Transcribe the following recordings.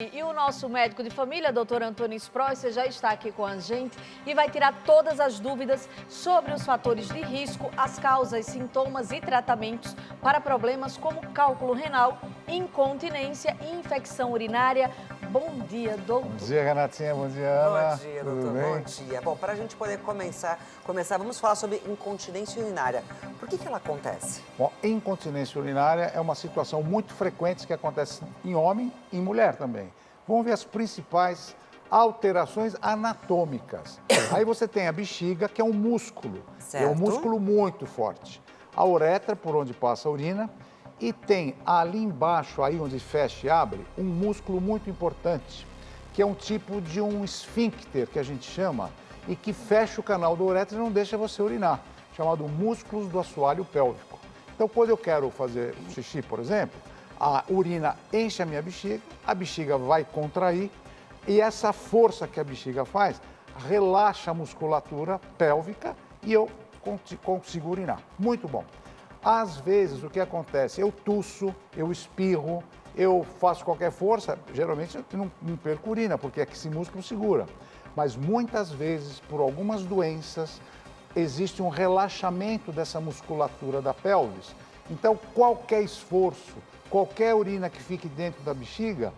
E o nosso médico de família, doutor Antônio Spreuser, já está aqui com a gente e vai tirar todas as dúvidas sobre os fatores de risco, as causas, sintomas e tratamentos para problemas como cálculo renal, incontinência e infecção urinária. Bom dia, doutor. Bom dia, Renatinha. Bom dia, Ana. Bom dia, doutor. Bom dia. Bom, para a gente poder começar, vamos falar sobre incontinência urinária. Por que ela acontece? Bom, incontinência urinária é uma situação muito frequente que acontece em homem e em mulher também. Vamos ver as principais alterações anatômicas. Aí você tem a bexiga, que é um músculo. Certo. É um músculo muito forte. A uretra, por onde passa a urina. E tem ali embaixo, aí onde fecha e abre, um músculo muito importante, que é um tipo de um esfíncter, que a gente chama, e que fecha o canal da uretra e não deixa você urinar, chamado músculos do assoalho pélvico. Então, quando eu quero fazer xixi, por exemplo, a urina enche a minha bexiga, a bexiga vai contrair, e essa força que a bexiga faz relaxa a musculatura pélvica e eu consigo urinar. Muito bom. Às vezes, o que acontece? Eu tuço, eu espirro, eu faço qualquer força, geralmente eu não perco urina, porque é que esse músculo segura. Mas muitas vezes, por algumas doenças, existe um relaxamento dessa musculatura da pelvis. Então, qualquer esforço, qualquer urina que fique dentro da bexiga,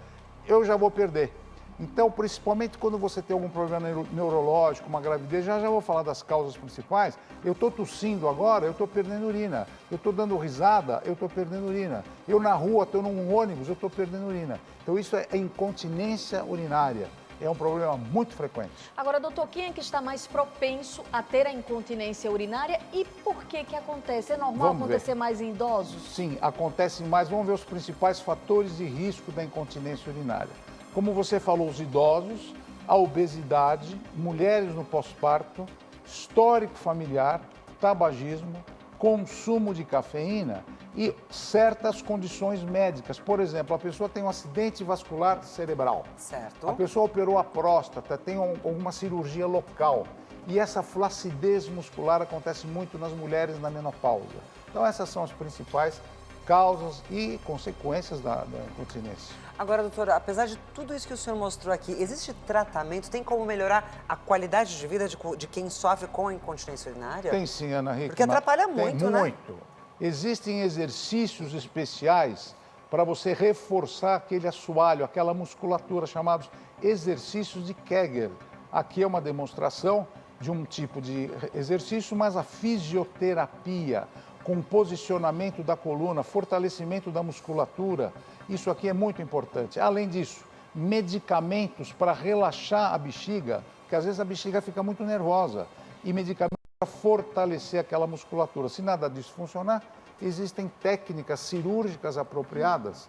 eu já vou perder. Então, principalmente quando você tem algum problema neurológico, uma gravidez, já vou falar das causas principais. Eu estou tossindo agora, eu estou perdendo urina. Eu estou dando risada, eu estou perdendo urina. Eu na rua, estou num ônibus, eu estou perdendo urina. Então, isso é incontinência urinária. É um problema muito frequente. Agora, doutor, quem é que está mais propenso a ter a incontinência urinária e por que acontece? É normal acontecer mais em idosos? Sim, acontece mais. Vamos ver os principais fatores de risco da incontinência urinária. Como você falou, os idosos, a obesidade, mulheres no pós-parto, histórico familiar, tabagismo, consumo de cafeína e certas condições médicas. Por exemplo, a pessoa tem um acidente vascular cerebral. Certo. A pessoa operou a próstata, tem alguma cirurgia local. E essa flacidez muscular acontece muito nas mulheres na menopausa. Então, essas são as principais causas e consequências da incontinência. Agora, doutora, apesar de tudo isso que o senhor mostrou aqui, existe tratamento? Tem como melhorar a qualidade de vida de quem sofre com a incontinência urinária? Tem sim, Ana Rita. Porque atrapalha muito, né? Muito. Existem exercícios especiais para você reforçar aquele assoalho, aquela musculatura, chamados exercícios de Kegel. Aqui é uma demonstração de um tipo de exercício, mas a fisioterapia, com posicionamento da coluna, fortalecimento da musculatura, isso aqui é muito importante. Além disso, medicamentos para relaxar a bexiga, porque às vezes a bexiga fica muito nervosa, e medicamentos para fortalecer aquela musculatura. Se nada disso funcionar, existem técnicas cirúrgicas apropriadas,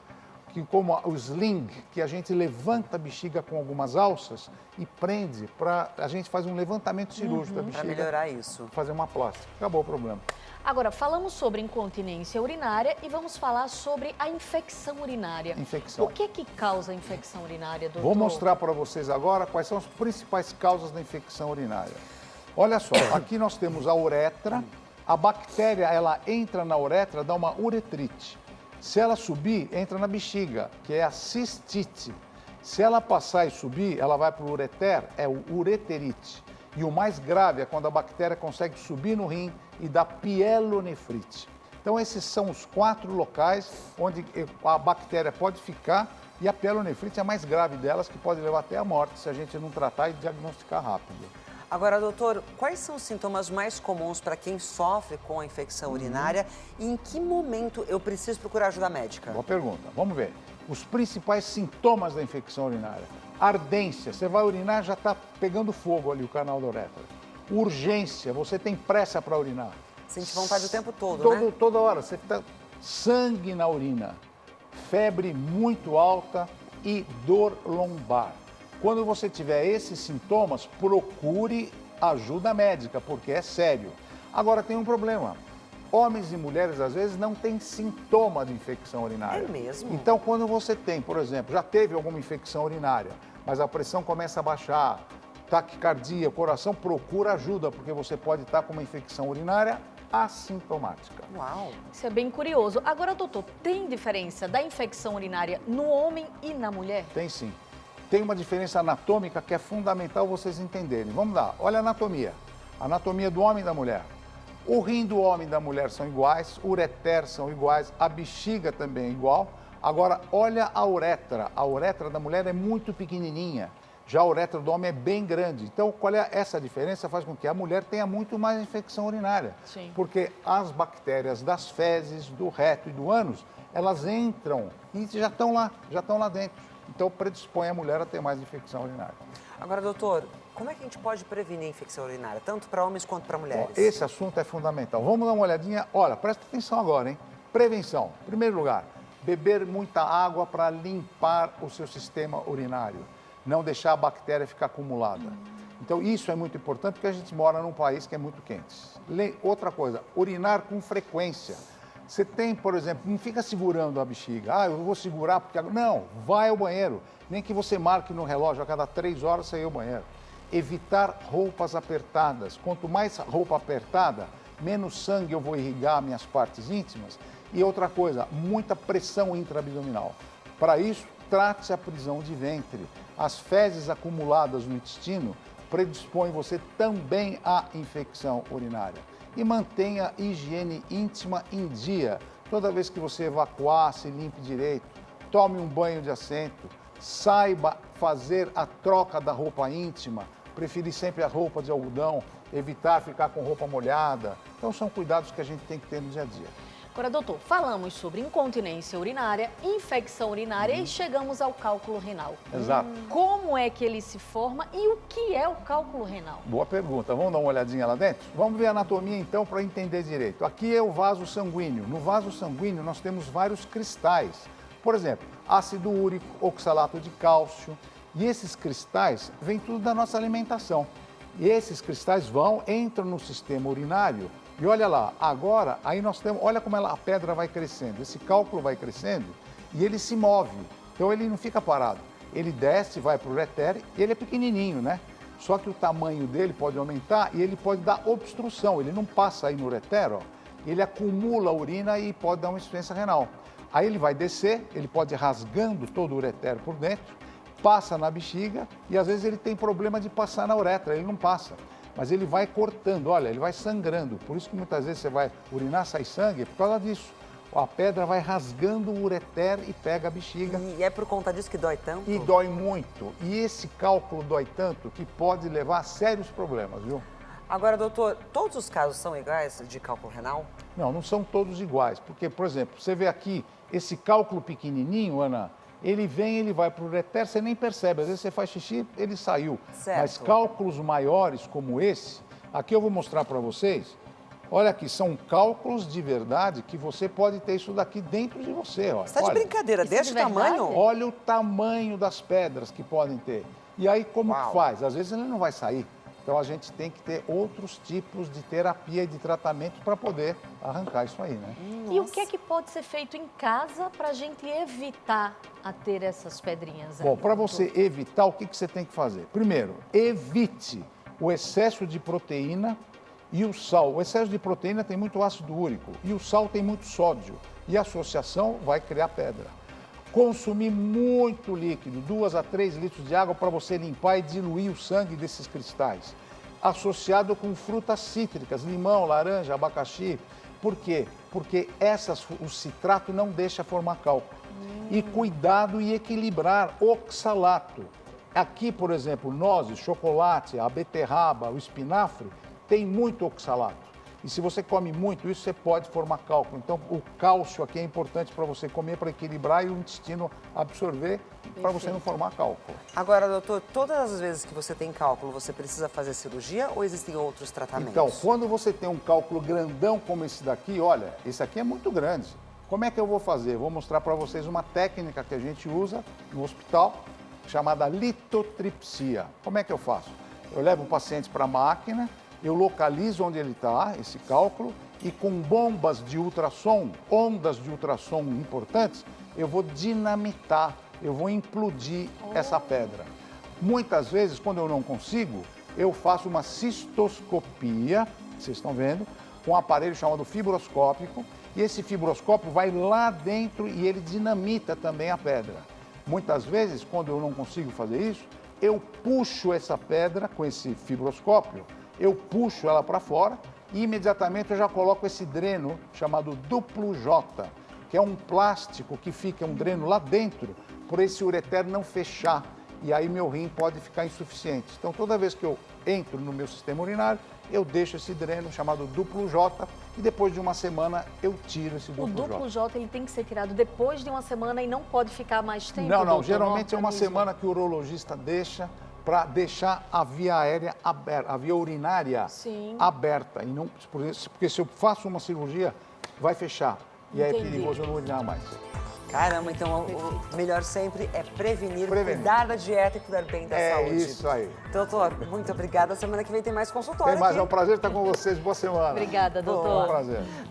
que como o sling, que a gente levanta a bexiga com algumas alças e prende, a gente faz um levantamento cirúrgico da bexiga. Para melhorar isso. Fazer uma plástica. Acabou o problema. Agora, falamos sobre incontinência urinária e vamos falar sobre a infecção urinária. Infecção. O que causa a infecção urinária, doutor? Vou mostrar para vocês agora quais são as principais causas da infecção urinária. Olha só, aqui nós temos a uretra. A bactéria, ela entra na uretra, dá uma uretrite. Se ela subir, entra na bexiga, que é a cistite. Se ela passar e subir, ela vai para o ureter, é o ureterite. E o mais grave é quando a bactéria consegue subir no rim e dá pielonefrite. Então, esses são os 4 locais onde a bactéria pode ficar e a pielonefrite é a mais grave delas, que pode levar até a morte se a gente não tratar e diagnosticar rápido. Agora, doutor, quais são os sintomas mais comuns para quem sofre com a infecção urinária e em que momento eu preciso procurar ajuda médica? Boa pergunta. Vamos ver. Os principais sintomas da infecção urinária. Ardência. Você vai urinar, já está pegando fogo ali o canal da uretra. Urgência. Você tem pressa para urinar. Sente vontade o tempo todo, né? Toda hora. Você tá sangue na urina. Febre muito alta e dor lombar. Quando você tiver esses sintomas, procure ajuda médica, porque é sério. Agora, tem um problema. Homens e mulheres, às vezes, não têm sintoma de infecção urinária. É mesmo? Então, quando você tem, por exemplo, já teve alguma infecção urinária, mas a pressão começa a baixar, taquicardia, coração, procura ajuda, porque você pode estar com uma infecção urinária assintomática. Uau! Isso é bem curioso. Agora, doutor, tem diferença da infecção urinária no homem e na mulher? Tem sim. Tem uma diferença anatômica que é fundamental vocês entenderem. Vamos lá, olha a anatomia. A anatomia do homem e da mulher. O rim do homem e da mulher são iguais, o ureter são iguais, a bexiga também é igual. Agora, olha a uretra. A uretra da mulher é muito pequenininha, já a uretra do homem é bem grande. Então, qual é essa diferença? Faz com que a mulher tenha muito mais infecção urinária. Sim. Porque as bactérias das fezes, do reto e do ânus, elas entram e já estão lá dentro. Então, predispõe a mulher a ter mais infecção urinária. Agora, doutor, como é que a gente pode prevenir a infecção urinária, tanto para homens quanto para mulheres? Ó, esse assunto é fundamental. Vamos dar uma olhadinha. Olha, presta atenção agora, hein? Prevenção. Em primeiro lugar, beber muita água para limpar o seu sistema urinário. Não deixar a bactéria ficar acumulada. Então, isso é muito importante porque a gente mora num país que é muito quente. Outra coisa, urinar com frequência. Você tem, por exemplo, não fica segurando a bexiga. Ah, eu vou segurar porque... Não, vai ao banheiro. Nem que você marque no relógio, a cada 3 horas você ir ao banheiro. Evitar roupas apertadas. Quanto mais roupa apertada, menos sangue eu vou irrigar minhas partes íntimas. E outra coisa, muita pressão intraabdominal. Para isso, trate a prisão de ventre. As fezes acumuladas no intestino predispõem você também à infecção urinária. E mantenha a higiene íntima em dia. Toda vez que você evacuar, se limpe direito. Tome um banho de assento. Saiba fazer a troca da roupa íntima. Preferir sempre a roupa de algodão. Evitar ficar com roupa molhada. Então, são cuidados que a gente tem que ter no dia a dia. Agora, doutor, falamos sobre incontinência urinária, infecção urinária e chegamos ao cálculo renal. Exato. Como é que ele se forma e o que é o cálculo renal? Boa pergunta. Vamos dar uma olhadinha lá dentro? Vamos ver a anatomia então para entender direito. Aqui é o vaso sanguíneo. No vaso sanguíneo nós temos vários cristais. Por exemplo, ácido úrico, oxalato de cálcio. E esses cristais vêm tudo da nossa alimentação. E esses cristais entram no sistema urinário. E olha lá, agora, aí nós temos, olha como a pedra vai crescendo. Esse cálculo vai crescendo e ele se move. Então ele não fica parado. Ele desce, vai para o ureter e ele é pequenininho, né? Só que o tamanho dele pode aumentar e ele pode dar obstrução. Ele não passa aí no ureter, ó. Ele acumula a urina e pode dar uma insuficiência renal. Aí ele vai descer, ele pode ir rasgando todo o ureter por dentro, passa na bexiga e às vezes ele tem problema de passar na uretra, ele não passa. Mas ele vai cortando, olha, ele vai sangrando. Por isso que muitas vezes você vai urinar, sai sangue, é por causa disso. A pedra vai rasgando o ureter e pega a bexiga. E é por conta disso que dói tanto? E dói muito. E esse cálculo dói tanto que pode levar a sérios problemas, viu? Agora, doutor, todos os casos são iguais de cálculo renal? Não, não são todos iguais. Porque, por exemplo, você vê aqui, esse cálculo pequenininho, Ana, ele vem, ele vai para o ureter, você nem percebe. Às vezes você faz xixi, ele saiu. Certo. Mas cálculos maiores como esse, aqui eu vou mostrar para vocês. Olha aqui, são cálculos de verdade que você pode ter isso daqui dentro de você. Olha. Você está de brincadeira, Isso desse de verdade? tamanho? Olha o tamanho das pedras que podem ter. E aí como que faz? Às vezes ele não vai sair. Então a gente tem que ter outros tipos de terapia e de tratamento para poder arrancar isso aí, né? E o que é que pode ser feito em casa para a gente evitar a ter essas pedrinhas aí? Bom, para doutor? você evitar, o que você tem que fazer? Primeiro, evite o excesso de proteína e o sal. O excesso de proteína tem muito ácido úrico e o sal tem muito sódio. E a associação vai criar pedra. Consumir muito líquido, 2 a 3 litros de água para você limpar e diluir o sangue desses cristais. Associado com frutas cítricas, limão, laranja, abacaxi. Por quê? Porque o citrato não deixa formar cálculo. E cuidado e equilibrar oxalato. Aqui, por exemplo, nozes, chocolate, a beterraba, o espinafre, tem muito oxalato. E se você come muito isso, você pode formar cálculo. Então, o cálcio aqui é importante para você comer, para equilibrar e o intestino absorver, para você não formar cálculo. Agora, doutor, todas as vezes que você tem cálculo, você precisa fazer cirurgia ou existem outros tratamentos? Então, quando você tem um cálculo grandão como esse daqui, olha, esse aqui é muito grande. Como é que eu vou fazer? Vou mostrar para vocês uma técnica que a gente usa no hospital, chamada litotripsia. Como é que eu faço? Eu levo o paciente para a máquina, eu localizo onde ele está, esse cálculo, e com bombas de ultrassom, ondas de ultrassom importantes, eu vou dinamitar, eu vou implodir essa pedra. Muitas vezes, quando eu não consigo, eu faço uma cistoscopia, vocês estão vendo, com um aparelho chamado fibroscópico, e esse fibroscópio vai lá dentro e ele dinamita também a pedra. Muitas vezes, quando eu não consigo fazer isso, eu puxo essa pedra com esse fibroscópio, eu puxo ela para fora e imediatamente eu já coloco esse dreno chamado duplo J, que é um plástico que fica um dreno lá dentro, por esse ureter não fechar, e aí meu rim pode ficar insuficiente. Então, toda vez que eu entro no meu sistema urinário, eu deixo esse dreno chamado duplo J e depois de uma semana eu tiro esse O duplo J. duplo J ele tem que ser tirado depois de uma semana e não pode ficar mais tempo? Não, doutor, geralmente no é uma organismo? semana que o urologista deixa para deixar a via aérea aberta, a via urinária Sim. aberta. E não, porque se eu faço uma cirurgia, vai fechar. E aí é Entendi. perigoso eu não urinar mais. Caramba, então o melhor sempre é prevenir, Prevenir. cuidar da dieta e cuidar bem da É saúde. isso aí. Doutor, muito obrigada. Semana que vem tem mais consultório Tem mais, aqui. é um prazer estar com vocês. Boa semana. Obrigada, É um doutor. prazer.